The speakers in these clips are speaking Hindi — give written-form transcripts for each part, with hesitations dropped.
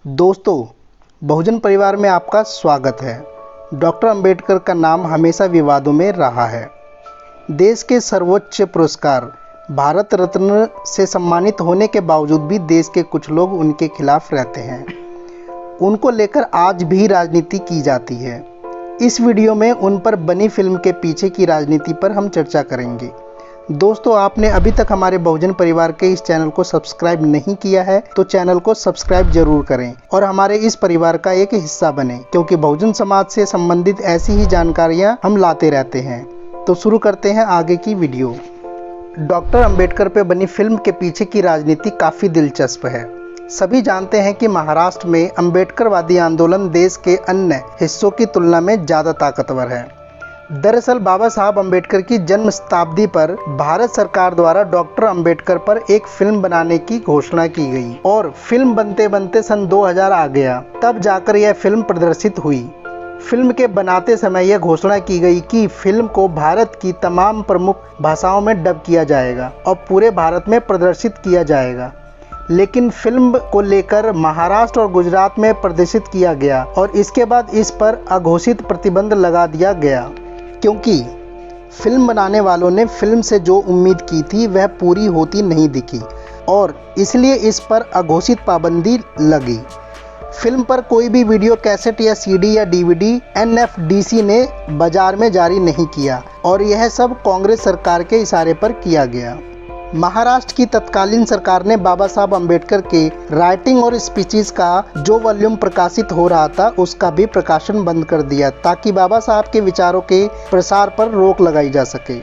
दोस्तों, बहुजन परिवार में आपका स्वागत है। डॉक्टर अंबेडकर का नाम हमेशा विवादों में रहा है। देश के सर्वोच्च पुरस्कार भारत रत्न से सम्मानित होने के बावजूद भी देश के कुछ लोग उनके खिलाफ रहते हैं। उनको लेकर आज भी राजनीति की जाती है। इस वीडियो में उन पर बनी फिल्म के पीछे की राजनीति पर हम चर्चा करेंगे। दोस्तों, आपने अभी तक हमारे बहुजन परिवार के इस चैनल को सब्सक्राइब नहीं किया है तो चैनल को सब्सक्राइब जरूर करें और हमारे इस परिवार का एक हिस्सा बने, क्योंकि बहुजन समाज से संबंधित ऐसी ही जानकारियां हम लाते रहते हैं। तो शुरू करते हैं आगे की वीडियो। डॉक्टर अंबेडकर पे बनी फिल्म के पीछे की राजनीति काफ़ी दिलचस्प है। सभी जानते हैं कि महाराष्ट्र में अंबेडकरवादी आंदोलन देश के अन्य हिस्सों की तुलना में ज़्यादा ताकतवर है। दरअसल बाबा साहब अंबेडकर की जन्म शताब्दी पर भारत सरकार द्वारा डॉक्टर अंबेडकर पर एक फिल्म बनाने की घोषणा की गई और फिल्म बनते बनते सन 2000 आ गया, तब जाकर यह फिल्म प्रदर्शित हुई। फिल्म के बनाते समय यह घोषणा की गई कि फिल्म को भारत की तमाम प्रमुख भाषाओं में डब किया जाएगा और पूरे भारत में प्रदर्शित किया जाएगा। लेकिन फिल्म को लेकर महाराष्ट्र और गुजरात में प्रदर्शित किया गया और इसके बाद इस पर अघोषित प्रतिबंध लगा दिया गया, क्योंकि फिल्म बनाने वालों ने फिल्म से जो उम्मीद की थी वह पूरी होती नहीं दिखी और इसलिए इस पर अघोषित पाबंदी लगी। फिल्म पर कोई भी वीडियो कैसेट या सीडी या डीवीडी एनएफडीसी ने बाजार में जारी नहीं किया और यह सब कांग्रेस सरकार के इशारे पर किया गया। महाराष्ट्र की तत्कालीन सरकार ने बाबा साहब अंबेडकर के राइटिंग और स्पीचेस का जो वॉल्यूम प्रकाशित हो रहा था उसका भी प्रकाशन बंद कर दिया, ताकि बाबा साहब के विचारों के प्रसार पर रोक लगाई जा सके।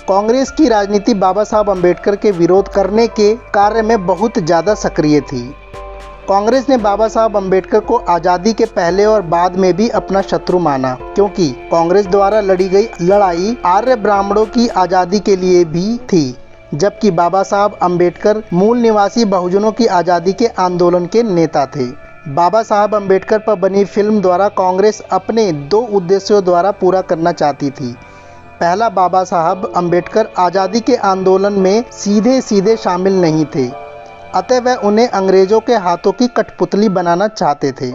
कांग्रेस की राजनीति बाबा साहब अंबेडकर के विरोध करने के कार्य में बहुत ज़्यादा सक्रिय थी। कांग्रेस ने बाबा साहब अंबेडकर को आज़ादी के पहले और बाद में भी अपना शत्रु माना, क्योंकि कांग्रेस द्वारा लड़ी गई लड़ाई आर्य ब्राह्मणों की आज़ादी के लिए भी थी, जबकि बाबा साहब अंबेडकर मूल निवासी बहुजनों की आज़ादी के आंदोलन के नेता थे। बाबा साहब अंबेडकर पर बनी फिल्म द्वारा कांग्रेस अपने दो उद्देश्यों द्वारा पूरा करना चाहती थी। पहला, बाबा साहब अंबेडकर आज़ादी के आंदोलन में सीधे सीधे शामिल नहीं थे, अतः वह उन्हें अंग्रेजों के हाथों की कठपुतली बनाना चाहते थे।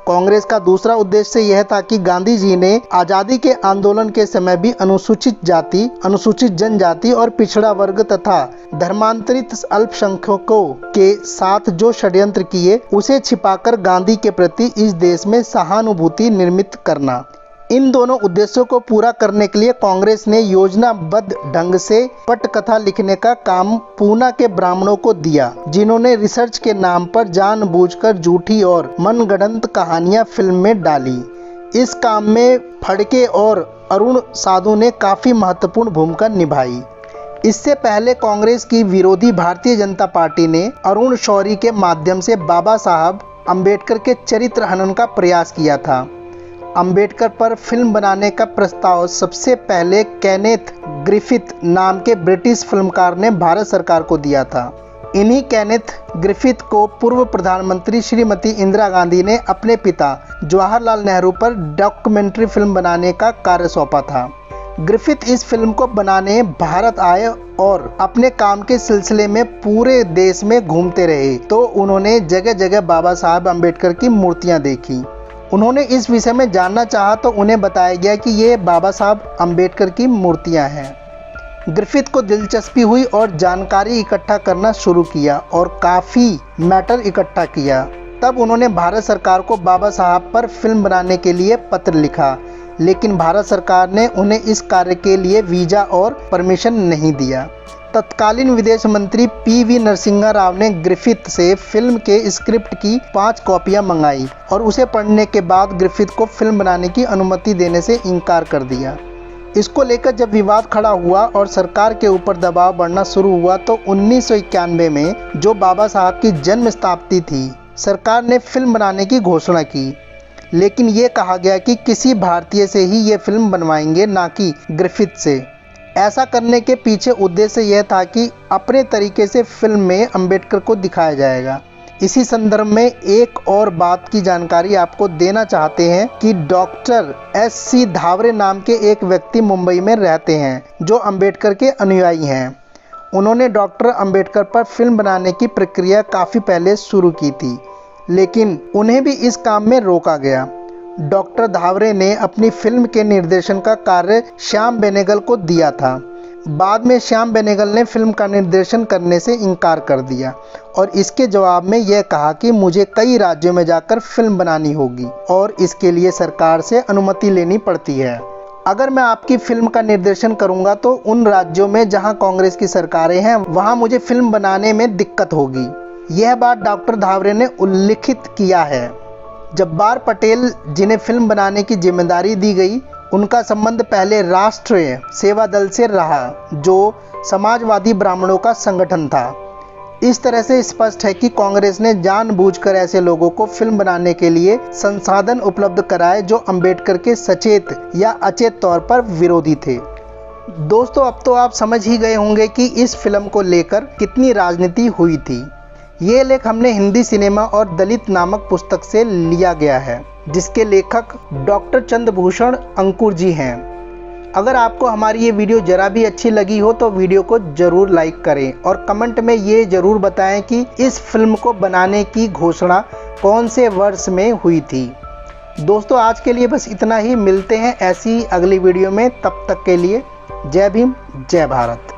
कांग्रेस का दूसरा उद्देश्य यह था कि गांधी जी ने आज़ादी के आंदोलन के समय भी अनुसूचित जाति, अनुसूचित जनजाति और पिछड़ा वर्ग तथा धर्मांतरित अल्पसंख्यकों के साथ जो षड्यंत्र किए उसे छिपाकर गांधी के प्रति इस देश में सहानुभूति निर्मित करना। इन दोनों उद्देश्यों को पूरा करने के लिए कांग्रेस ने योजनाबद्ध ढंग से पटकथा लिखने का काम पूना के ब्राह्मणों को दिया, जिन्होंने रिसर्च के नाम पर जानबूझकर झूठी और मनगढ़ंत कहानियां फिल्म में डाली। इस काम में फड़के और अरुण साधु ने काफ़ी महत्वपूर्ण भूमिका निभाई। इससे पहले कांग्रेस की विरोधी भारतीय जनता पार्टी ने अरुण शौरी के माध्यम से बाबा साहब अंबेडकर के चरित्र हनन का प्रयास किया था। अंबेडकर पर फिल्म बनाने का प्रस्ताव सबसे पहले केनेथ ग्रिफिथ नाम के ब्रिटिश फिल्मकार ने भारत सरकार को दिया था। इन्हीं केनेथ ग्रिफिथ को पूर्व प्रधानमंत्री श्रीमती इंदिरा गांधी ने अपने पिता जवाहरलाल नेहरू पर डॉक्यूमेंट्री फिल्म बनाने का कार्य सौंपा था। ग्रिफिथ इस फिल्म को बनाने भारत आए और अपने काम के सिलसिले में पूरे देश में घूमते रहे, तो उन्होंने जगह जगह बाबा साहब अंबेडकर की मूर्तियां देखी। उन्होंने इस विषय में जानना चाहा तो उन्हें बताया गया कि ये बाबा साहब अंबेडकर की मूर्तियां हैं। ग्रिफिथ को दिलचस्पी हुई और जानकारी इकट्ठा करना शुरू किया और काफ़ी मैटर इकट्ठा किया। तब उन्होंने भारत सरकार को बाबा साहब पर फिल्म बनाने के लिए पत्र लिखा, लेकिन भारत सरकार ने उन्हें इस कार्य के लिए वीज़ा और परमिशन नहीं दिया। तत्कालीन विदेश मंत्री पीवी नरसिंहा राव ने ग्रिफिथ से फिल्म के स्क्रिप्ट की 5 कॉपियां मंगाई और उसे पढ़ने के बाद ग्रिफिथ को फिल्म बनाने की अनुमति देने से इनकार कर दिया। इसको लेकर जब विवाद खड़ा हुआ और सरकार के ऊपर दबाव बढ़ना शुरू हुआ तो 1991 में, जो बाबा साहब की जन्म शताब्दी थी, सरकार ने फिल्म बनाने की घोषणा की, लेकिन ये कहा गया कि किसी भारतीय से ही ये फिल्म बनवाएंगे, ना कि ग्रिफिथ से। ऐसा करने के पीछे उद्देश्य यह था कि अपने तरीके से फिल्म में अंबेडकर को दिखाया जाएगा। इसी संदर्भ में एक और बात की जानकारी आपको देना चाहते हैं कि डॉक्टर एस.सी. धावरे नाम के एक व्यक्ति मुंबई में रहते हैं जो अंबेडकर के अनुयायी हैं। उन्होंने डॉक्टर अंबेडकर पर फिल्म बनाने की प्रक्रिया काफ़ी पहले शुरू की थी, लेकिन उन्हें भी इस काम में रोका गया। डॉक्टर धावरे ने अपनी फिल्म के निर्देशन का कार्य श्याम बेनेगल को दिया था। बाद में श्याम बेनेगल ने फिल्म का निर्देशन करने से इनकार कर दिया और इसके जवाब में यह कहा कि मुझे कई राज्यों में जाकर फिल्म बनानी होगी और इसके लिए सरकार से अनुमति लेनी पड़ती है। अगर मैं आपकी फिल्म का निर्देशन करूंगा तो उन राज्यों में जहां कांग्रेस की सरकारें हैं वहां मुझे फिल्म बनाने में दिक्कत होगी। यह बात डॉक्टर धावरे ने उल्लिखित किया है। जब्बार पटेल, जिन्हें फिल्म बनाने की जिम्मेदारी दी गई, उनका संबंध पहले राष्ट्रीय सेवा दल से रहा, जो समाजवादी ब्राह्मणों का संगठन था। इस तरह से स्पष्ट है कि कांग्रेस ने जानबूझकर ऐसे लोगों को फिल्म बनाने के लिए संसाधन उपलब्ध कराए जो अंबेडकर के सचेत या अचेत तौर पर विरोधी थे। दोस्तों, अब तो आप समझ ही गए होंगे कि इस फिल्म को लेकर कितनी राजनीति हुई थी। ये लेख हमने हिंदी सिनेमा और दलित नामक पुस्तक से लिया गया है, जिसके लेखक डॉक्टर चंद्रभूषण अंकुर जी हैं। अगर आपको हमारी ये वीडियो जरा भी अच्छी लगी हो तो वीडियो को ज़रूर लाइक करें और कमेंट में ये ज़रूर बताएं कि इस फिल्म को बनाने की घोषणा कौन से वर्ष में हुई थी। दोस्तों, आज के लिए बस इतना ही। मिलते हैं ऐसी अगली वीडियो में। तब तक के लिए जय भीम, जय भारत।